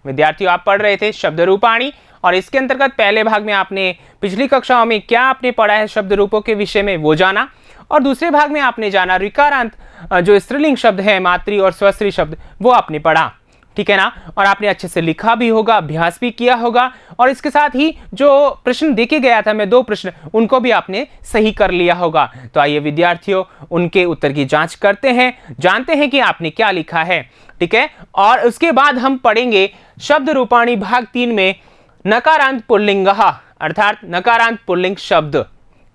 विद्यार्थियों, आप पढ़ रहे थे शब्द रूपाणी और इसके अंतर्गत पहले भाग में आपने पिछली कक्षाओं में क्या आपने पढ़ा है शब्द रूपों के विषय में वो जाना, और दूसरे भाग में आपने जाना ऋकारांत जो स्त्रीलिंग शब्द है, मातृ और स्वस्त्री शब्द, वो आपने पढ़ा। ठीक है ना। और आपने अच्छे से लिखा भी होगा, अभ्यास भी किया होगा, और इसके साथ ही जो प्रश्न देके गया था मैं 2 प्रश्न, उनको भी आपने सही कर लिया होगा। तो आइए विद्यार्थियों, उनके उत्तर की जांच करते हैं, जानते हैं कि आपने क्या लिखा है। ठीक है। और उसके बाद हम पढ़ेंगे शब्द रूपाणी भाग 3 में नकारांत पुल्लिंग, अर्थात नकारांत पुल्लिंग शब्द।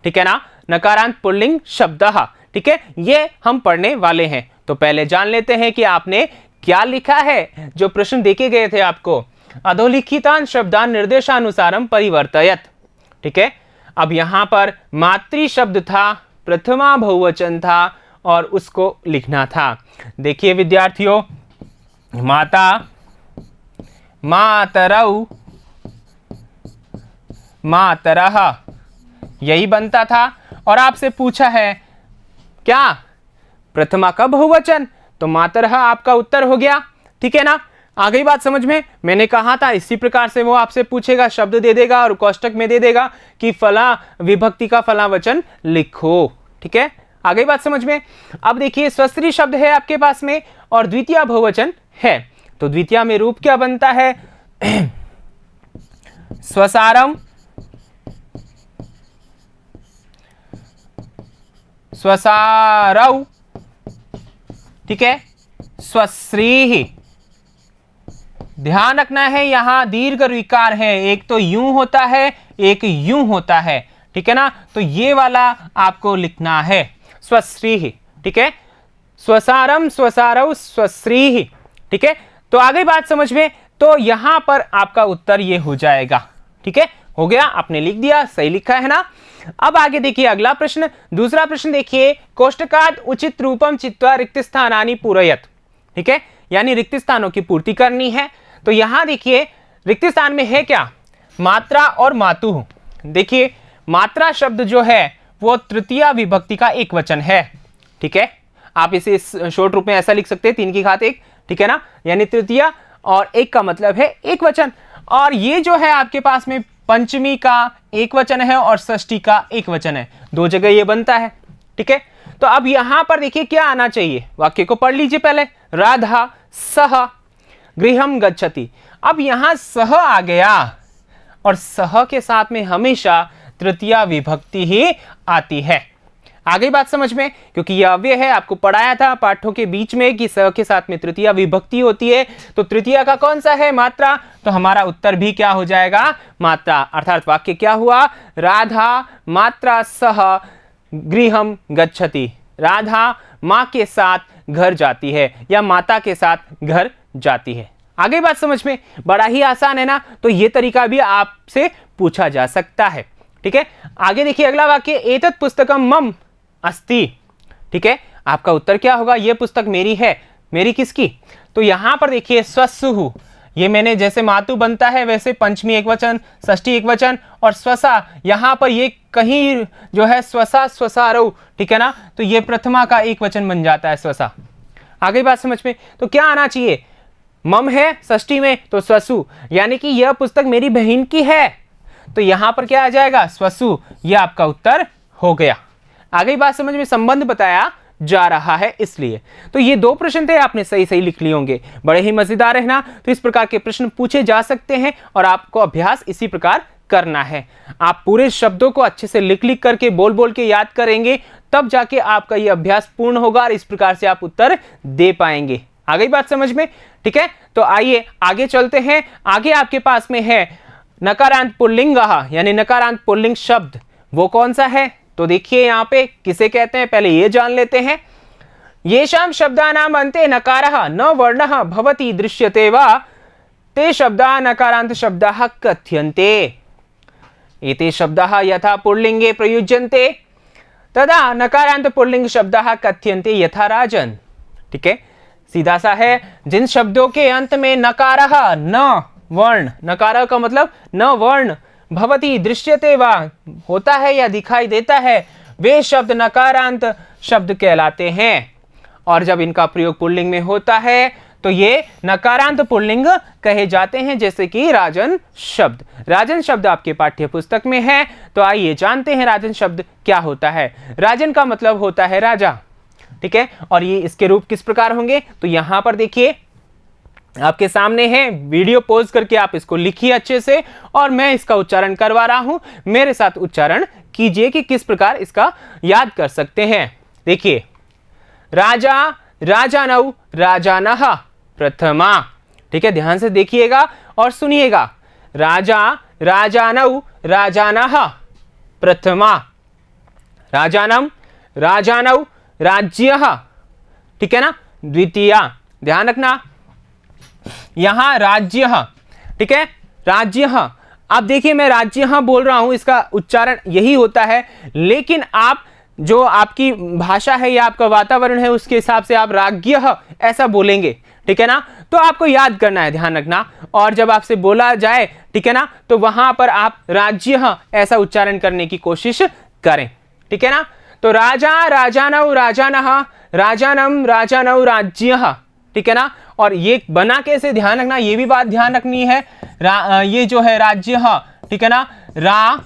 ठीक है ना, नकारांत पुल्लिंग शब्द। ठीक है, ये हम पढ़ने वाले हैं। तो पहले जान लेते हैं कि आपने क्या लिखा है। जो प्रश्न देखे गए थे आपको, अधोलिखितान शब्दान निर्देशानुसारम परिवर्तयत। ठीक है। अब यहां पर मातृ शब्द था, प्रथमा बहुवचन था और उसको लिखना था। देखिए विद्यार्थियों, माता, मातरौ, मातरः, यही बनता था। और आपसे पूछा है क्या प्रथमा का बहुवचन, तो मातरः आपका उत्तर हो गया। ठीक है ना, आ गई बात समझ में। मैंने कहा था इसी प्रकार से वो आपसे पूछेगा, शब्द दे देगा और कोष्टक में दे देगा कि फला विभक्ति का फला वचन लिखो। ठीक है, आ गई बात समझ में। अब देखिए स्वस्त्री शब्द है आपके पास में और द्वितीय बहुवचन है, तो द्वितीय में रूप क्या बनता है? स्वसारम, स्वसारौ। ठीक है, स्वश्री। ध्यान रखना है यहां दीर्घ विकार है, एक तो यूं होता है, एक यूं होता है। ठीक है ना, तो ये वाला आपको लिखना है, स्वश्री। ठीक है, स्वसारम, स्वसारौ, स्वश्री। ठीक है, तो आ गई बात समझ में। तो यहां पर आपका उत्तर ये हो जाएगा। ठीक है, हो गया, आपने लिख दिया, सही लिखा है ना। अब आगे देखिए अगला प्रश्न, दूसरा प्रश्न देखिए, कोष्टकात् उचित रूपम चित्वा रिक्त स्थानानि पूरयत। ठीक है, यानी रिक्त स्थानों की पूर्ति करनी है। तो यहां देखिए रिक्त स्थान में है क्या? मात्रा और मातु। देखिए मात्रा शब्द जो है वो तृतीय विभक्ति का एक वचन है। ठीक है, आप इसे शॉर्ट रूप में ऐसा लिख सकते हैं, 3 की घात 1। ठीक है ना, यानी तृतीय और एक का मतलब है एक वचन। और ये जो है आपके पास में पंचमी का एक वचन है और षष्ठी का एक वचन है, 2 जगह ये बनता है। ठीक है, तो अब यहां पर देखिए क्या आना चाहिए, वाक्य को पढ़ लीजिए पहले। राधा सह गृहम गच्छति। अब यहां सह आ गया और सह के साथ में हमेशा तृतीय विभक्ति ही आती है। आ गई बात समझ में, क्योंकि यह अव्यय है, आपको पढ़ाया था पाठों के बीच में कि स के साथ में तृतीय विभक्ति होती है। तो तृतीय का कौन सा है? मात्रा। तो हमारा उत्तर भी क्या हो जाएगा? मात्रा। अर्थात वाक्य क्या हुआ? राधा मात्रा सह गृहम गच्छति। राधा मां के साथ घर जाती है या माता के साथ घर जाती है। आ गई बात समझ में, बड़ा ही आसान है ना। तो यह तरीका भी आपसे पूछा जा सकता है। ठीक है, आगे देखिए अगला वाक्य, एतत् पुस्तकम मम अस्ति। ठीक है, आपका उत्तर क्या होगा? यह पुस्तक मेरी है। मेरी किसकी? तो यहां पर देखिए स्वसु, ये मैंने जैसे मातु बनता है वैसे पंचमी एक वचन, षष्ठी एक वचन और स्वसा, यहां पर ये कहीं जो है स्वसा स्वसारौ। ठीक है ना, तो ये प्रथमा का एक वचन बन जाता है स्वसा। आ गई बात समझ में। तो क्या आना चाहिए? मम है षष्ठी में तो स्वसु, यानी कि यह पुस्तक मेरी बहन की है, तो यहां पर क्या आ जाएगा? स्वसु। यह आपका उत्तर हो गया। आ गई बात समझ में, संबंध बताया जा रहा है इसलिए। तो ये 2 प्रश्न थे, आपने सही सही लिख लिए होंगे, बड़े ही मजेदार है ना। तो इस प्रकार के प्रश्न पूछे जा सकते हैं और आपको अभ्यास इसी प्रकार करना है। आप पूरे शब्दों को अच्छे से लिख लिख करके बोल बोल के याद करेंगे, तब जाके आपका ये अभ्यास पूर्ण होगा और इस प्रकार से आप उत्तर दे पाएंगे। आ गई बात समझ में। ठीक है, तो आइए आगे चलते हैं। आगे आपके पास में है नकारांत पुल्लिंग, यानी नकारांत पुल्लिंग शब्द, वो कौन सा है? तो देखिए यहां पे किसे कहते हैं, पहले ये जान लेते हैं। येषां शब्दानाम अन्ते नकारः न वर्णः भवति दृश्यते वा ते शब्दाः नकारांत शब्दाः कथ्यन्ते। एते शब्दाः यथा पुल्लिंगे प्रयुज्यन्ते तदा नकारांत पुल्लिंग शब्दाः कथ्यन्ते यथा राजन। ठीक है, सीधा सा है, जिन शब्दों के अंत में नकारः न वर्ण, नकारः का मतलब न वर्ण, भवति दृश्यते वा होता है या दिखाई देता है, वे शब्द नकारांत शब्द कहलाते हैं। और जब इनका प्रयोग पुल्लिंग में होता है तो ये नकारांत पुल्लिंग कहे जाते हैं, जैसे कि राजन शब्द। राजन शब्द आपके पाठ्य पुस्तक में है, तो आइए जानते हैं राजन शब्द क्या होता है। राजन का मतलब होता है राजा, ठीक है। और ये इसके रूप किस प्रकार होंगे, तो यहां पर देखिए आपके सामने है, वीडियो पॉज करके आप इसको लिखिए अच्छे से, और मैं इसका उच्चारण करवा रहा हूं, मेरे साथ उच्चारण कीजिए कि किस प्रकार इसका याद कर सकते हैं। देखिए, राजा, राजानौ, राजानः, प्रथमा, ठीक है। ध्यान से देखिएगा और सुनिएगा। राजा, राजानौ, राजानः, प्रथमा, राजानम, राजानौ, राज्यः, ठीक है ना, द्वितीया। ध्यान रखना, यहां राज्य, ठीक है, राज्य। अब देखिए मैं राज्य बोल रहा हूं, इसका उच्चारण यही होता है, लेकिन आप जो आपकी भाषा है या आपका वातावरण है उसके हिसाब से आप राज्य ऐसा बोलेंगे, ठीक है ना। तो आपको याद करना है, ध्यान रखना। और जब आपसे बोला जाए, ठीक है ना, तो वहां पर आप राज्य ऐसा उच्चारण करने की कोशिश करें, ठीक है ना। तो राजा, राजानौ, राजानः, राजानम, राजानौ, राज्यः, ठीक है ना। और ये बना कैसे, ध्यान रखना, ये भी बात ध्यान रखनी है। ये जो है राज्य, ठीक है ना, रा,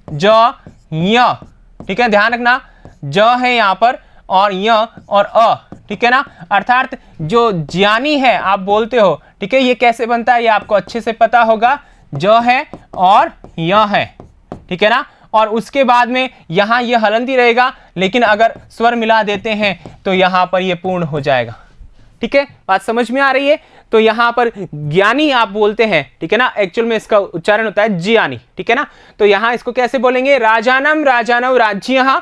ज, य, ठीक है, ध्यान रखना, ज है यहां पर और य और अ, ठीक है ना। अर्थात जो ज्ञानी है आप बोलते हो, ठीक है, ये कैसे बनता है ये आपको अच्छे से पता होगा। ज है और य है, ठीक है ना। और उसके बाद में यहां ये हलंती रहेगा, लेकिन अगर स्वर मिला देते हैं तो यहां पर ये पूर्ण हो जाएगा, ठीक है। बात समझ में आ रही है। तो यहां पर ज्ञानी आप बोलते हैं, ठीक है ना, एक्चुअल में इसका उच्चारण होता है ज्ञानी, ठीक है ना। तो यहां इसको कैसे बोलेंगे, राजानम, राजानौ, राज्यः,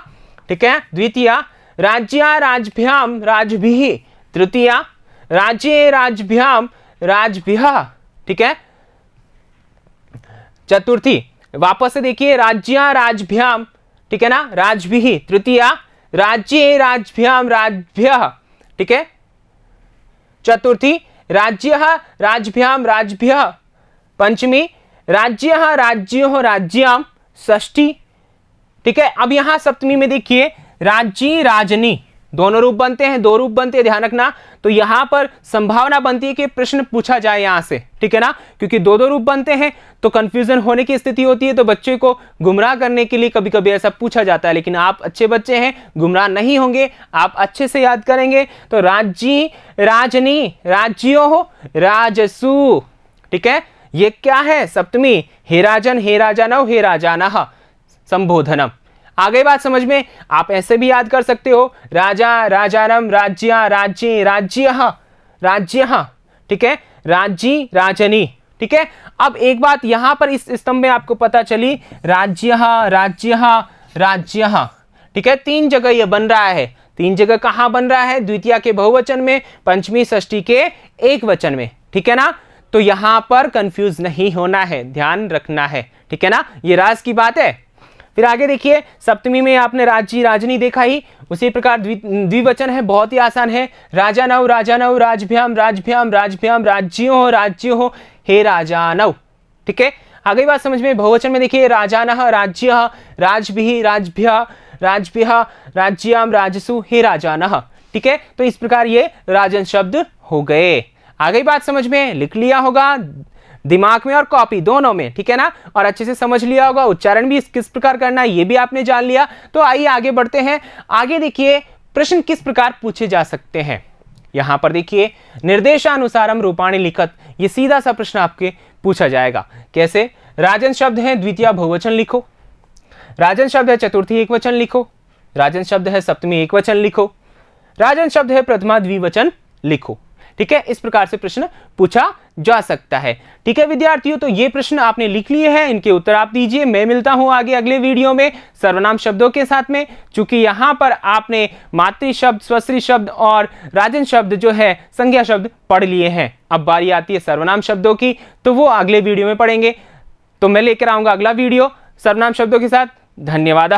ठीक है, द्वितीया, राज्या, राजभ्याम, राजभिः, तृतीया, राज्ये, राजभ्याम, राजभिः, ठीक है, चतुर्थी। वापस से देखिए, राज्या, राजभ्याम, ठीक है ना, राजभिः, तृतीया, राज्ये, राजभ्याम, राजभ्यः, ठीक है, चतुर्थी, राज्यः, राजभ्याम, राजभ्यः, पंचमी, राज्यः, राज्योः, राज्याम, षष्ठी, ठीक है। अब यहां सप्तमी में देखिए, राज्य, राजनी, दोनों रूप बनते हैं, दो रूप बनते हैं, ध्यान रखना। तो यहां पर संभावना बनती है कि प्रश्न पूछा जाए यहां से, ठीक है ना, क्योंकि दो दो रूप बनते हैं तो कंफ्यूजन होने की स्थिति होती है। तो बच्चे को गुमराह करने के लिए कभी कभी ऐसा पूछा जाता है, लेकिन आप अच्छे बच्चे हैं, गुमराह नहीं होंगे, आप अच्छे से याद करेंगे। तो राज्य, राजनी, राज्यों, राजसु, ठीक है, ये क्या है, सप्तमी, हे राजन, हे राजानौ, हे राजानः, संबोधनम। आ गई बात समझ में। आप ऐसे भी याद कर सकते हो, राजा, राजानम, राज्य, राज्य, राज्यः, राज्यः, ठीक है, राज्य, राजनी, ठीक है। अब एक बात यहां पर इस स्तंभ में आपको पता चली, राज्यः, राज्यः, राज्यः, ठीक है, तीन जगह यह बन रहा है। तीन जगह कहां बन रहा है, द्वितीया के बहुवचन में, पंचमी षष्ठी के एक वचन में, ठीक है ना। तो यहां पर कंफ्यूज नहीं होना है, ध्यान रखना है, ठीक है ना, ये राज की बात है। फिर आगे देखिए, सप्तमी में आपने राज्य, राजनी देखा ही, उसी प्रकार द्विवचन है, बहुत ही आसान है, राजानौ, राजानौ, राजभ्याम, राजभ्याम, राजभ्याम, राज्यों, राज्यों, हे राजानौ, ठीक है। आगे बात समझ में। बहुवचन में देखिए, राजानः, राज्यः, राजभिः, राजभ्यः, राजभ्यः, राज्याम, राजसु, हे राजानः, ठीक है। तो इस प्रकार ये राजन शब्द हो गए। आगे बात समझ में, लिख लिया होगा दिमाग में और कॉपी दोनों में, ठीक है ना, और अच्छे से समझ लिया होगा। उच्चारण भी किस प्रकार करना है ये भी आपने जान लिया। तो आइए आगे बढ़ते हैं। आगे देखिए प्रश्न किस प्रकार पूछे जा सकते हैं। यहां पर देखिए, निर्देशानुसारम रूपाणि लिखत, ये सीधा सा प्रश्न आपके पूछा जाएगा। कैसे, राजन शब्द है द्वितीय बहुवचन लिखो, राजन शब्द है चतुर्थी एक वचन लिखो, राजन शब्द है सप्तमी एक वचन लिखो, राजन शब्द है प्रथमा द्विवचन लिखो, ठीक है। इस प्रकार से प्रश्न पूछा जा सकता है, ठीक है विद्यार्थियों। तो ये प्रश्न आपने लिख लिए हैं, इनके उत्तर आप दीजिए। मैं मिलता हूं आगे अगले वीडियो में सर्वनाम शब्दों के साथ में। चूंकि यहां पर आपने मातृ शब्द, स्वश्री शब्द और राजन शब्द जो है संज्ञा शब्द पढ़ लिए हैं, अब बारी आती है सर्वनाम शब्दों की, तो वो अगले वीडियो में पढ़ेंगे। तो मैं लेकर आऊंगा अगला वीडियो सर्वनाम शब्दों के साथ। धन्यवाद।